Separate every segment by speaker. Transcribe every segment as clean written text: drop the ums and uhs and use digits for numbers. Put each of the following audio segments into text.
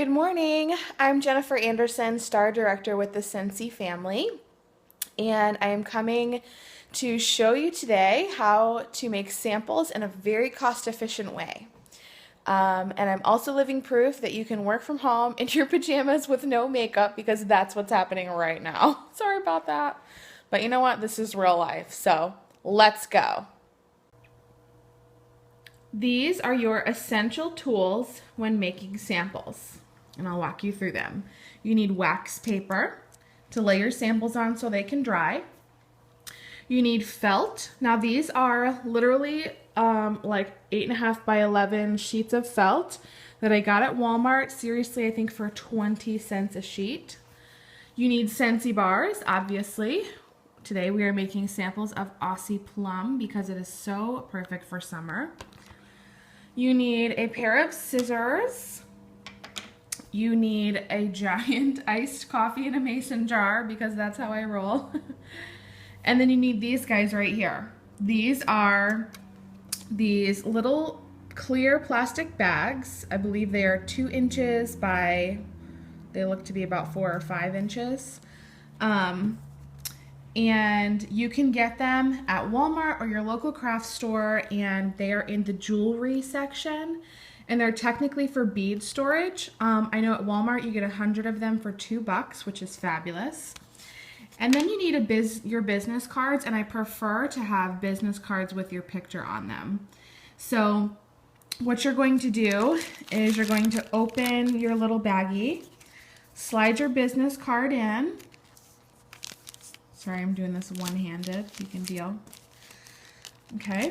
Speaker 1: Good morning. I'm Jennifer Anderson, Star Director with the Scentsy family, and I am coming to show you today how to make samples in a very cost-efficient way. And I'm also living proof that you can work from home in your pajamas with no makeup because that's what's happening right now. Sorry about that. But you know what? This is real life, so let's go. These are your essential tools when making samples, and I'll walk you through them. You need wax paper to lay your samples on so they can dry. You need felt. Now these are literally like 8.5 by 11 sheets of felt that I got at Walmart. Seriously, I think for 20 cents a sheet. You need Scentsy bars, obviously. Today we are making samples of Aussie Plum because it is so perfect for summer. You need a pair of scissors. You need a giant iced coffee in a mason jar because that's how I roll. And then you need these guys right here. These are these little clear plastic bags. I believe they are 2 inches by, they look to be about 4 or 5 inches. And you can get them at Walmart or your local craft store, and they are in the jewelry section, and they're technically for bead storage. I know at Walmart you get 100 of them for $2, which is fabulous. And then you need your business cards, and I prefer to have business cards with your picture on them. So what you're going to do is you're going to open your little baggie, slide your business card in. Sorry, I'm doing this one-handed. You can deal. Okay.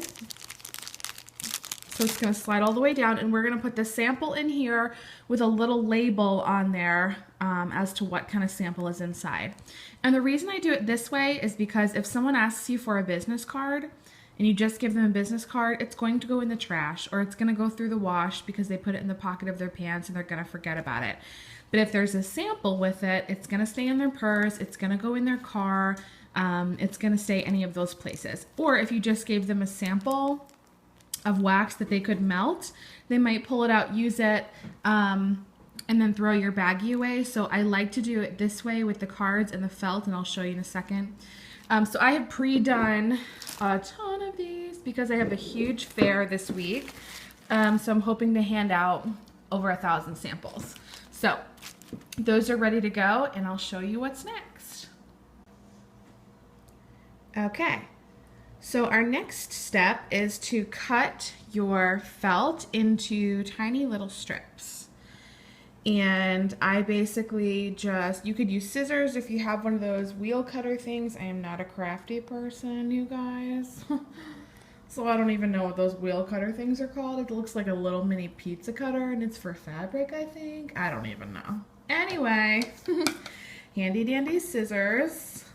Speaker 1: So it's going to slide all the way down, and we're going to put the sample in here with a little label on there as to what kind of sample is inside. And the reason I do it this way is because if someone asks you for a business card and you just give them a business card, it's going to go in the trash, or it's going to go through the wash because they put it in the pocket of their pants and they're going to forget about it. But if there's a sample with it, it's going to stay in their purse, it's going to go in their car, it's going to stay any of those places. Or if you just gave them a sample of wax that they could melt, they might pull it out, use it, and then throw your baggie away. So I like to do it this way with the cards and the felt, and I'll show you in a second. So I have pre-done a ton of these because I have a huge fair this week. So I'm hoping to hand out over 1,000 samples. So those are ready to go, and I'll show you what's next. Okay, so our next step is to cut your felt into tiny little strips. And I basically you could use scissors if you have one of those wheel cutter things. I am not a crafty person, you guys. So I don't even know what those wheel cutter things are called. It looks like a little mini pizza cutter, and it's for fabric, I think. I don't even know. Anyway, handy dandy scissors.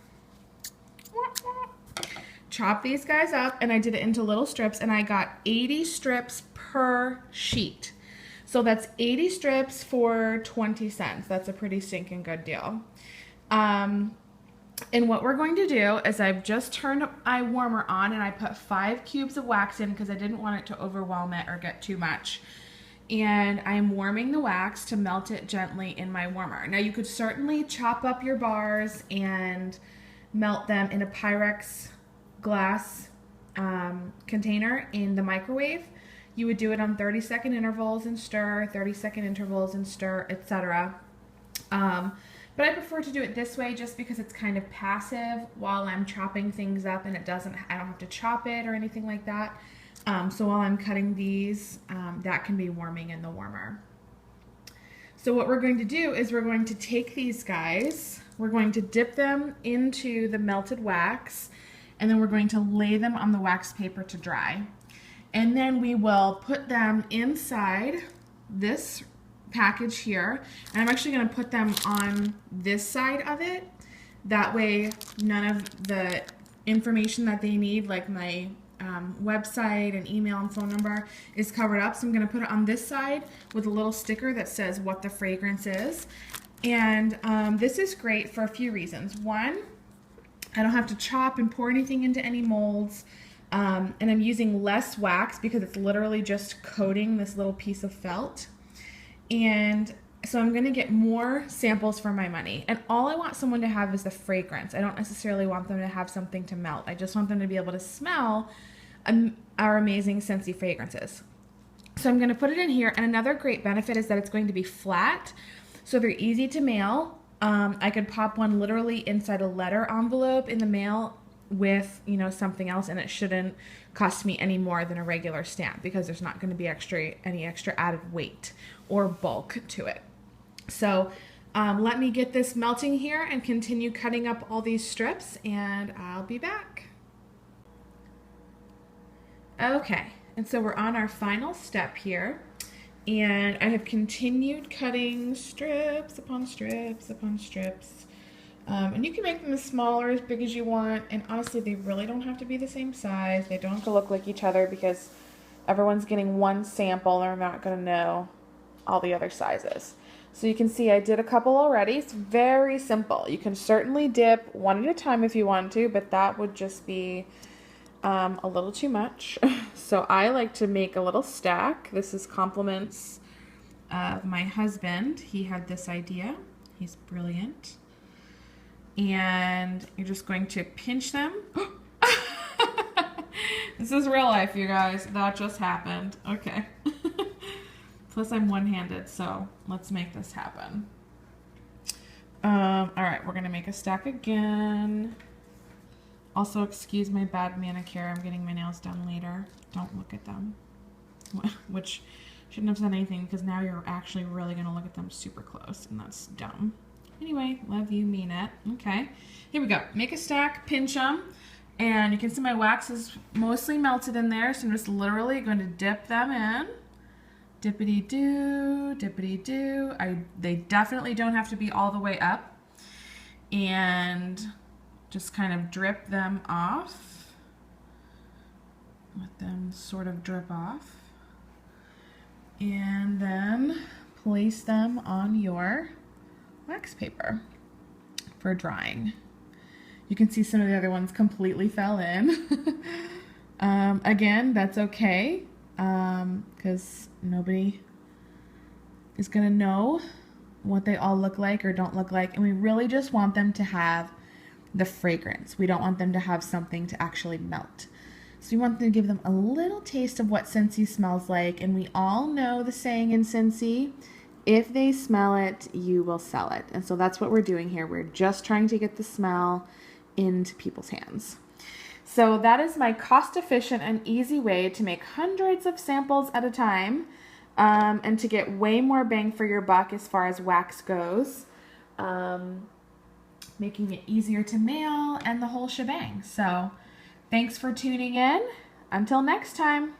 Speaker 1: Chop these guys up, and I did it into little strips, and I got 80 strips per sheet. So that's 80 strips for 20 cents. That's a pretty stinking good deal. And what we're going to do is I've just turned my warmer on, and I put 5 cubes of wax in because I didn't want it to overwhelm it or get too much. And I'm warming the wax to melt it gently in my warmer. Now you could certainly chop up your bars and melt them in a Pyrex glass container in the microwave. You would do it on 30-second intervals and stir, 30-second intervals and stir, etc. But I prefer to do it this way just because it's kind of passive while I'm chopping things up, and I don't have to chop it or anything like that. So while I'm cutting these, that can be warming in the warmer. So what we're going to do is we're going to take these guys, we're going to dip them into the melted wax, and then we're going to lay them on the wax paper to dry. And then we will put them inside this package here, and I'm actually going to put them on this side of it. That way none of the information that they need, like my website and email and phone number, is covered up. So I'm going to put it on this side with a little sticker that says what the fragrance is. And this is great for a few reasons. One, I don't have to chop and pour anything into any molds. And I'm using less wax because it's literally just coating this little piece of felt. And So I'm going to get more samples for my money. And all I want someone to have is the fragrance. I don't necessarily want them to have something to melt. I just want them to be able to smell our amazing Scentsy fragrances. So I'm going to put it in here. And another great benefit is that it's going to be flat. So they're easy to mail. I could pop one literally inside a letter envelope in the mail with, you know, something else, and it shouldn't cost me any more than a regular stamp because there's not going to be any extra added weight or bulk to it. So let me get this melting here and continue cutting up all these strips, and I'll be back. Okay, and so we're on our final step here, and I have continued cutting strips upon strips upon strips. And you can make them as small or as big as you want, and honestly they really don't have to be the same size. They don't have to look like each other because everyone's getting one sample. They're not going to know all the other sizes. So you can see I did a couple already. It's very simple. You can certainly dip one at a time if you want to, but that would just be a little too much. So I like to make a little stack. This is compliments of my husband. He had this idea. He's brilliant. And you're just going to pinch them. This is real life, you guys. That just happened. Okay. Plus I'm one-handed, so let's make this happen. All right, we're gonna make a stack again. Also, excuse my bad manicure. I'm getting my nails done later. Don't look at them. Which shouldn't have said anything because now you're actually really gonna look at them super close, and that's dumb. Anyway, love you, mean it. Okay, here we go. Make a stack, pinch them, and you can see my wax is mostly melted in there, so I'm just literally going to dip them in. Dippity-doo, dippity-doo. They definitely don't have to be all the way up. And just kind of drip them off. Let them sort of drip off. And then place them on your wax paper for drying. You can see some of the other ones completely fell in. Again, that's okay. Because nobody is going to know what they all look like or don't look like. And we really just want them to have the fragrance. We don't want them to have something to actually melt. So we want to give them a little taste of what Scentsy smells like. And we all know the saying in Scentsy, if they smell it, you will sell it. And so that's what we're doing here. We're just trying to get the smell into people's hands. So that is my cost-efficient and easy way to make hundreds of samples at a time and to get way more bang for your buck as far as wax goes, making it easier to mail and the whole shebang. So thanks for tuning in. Until next time.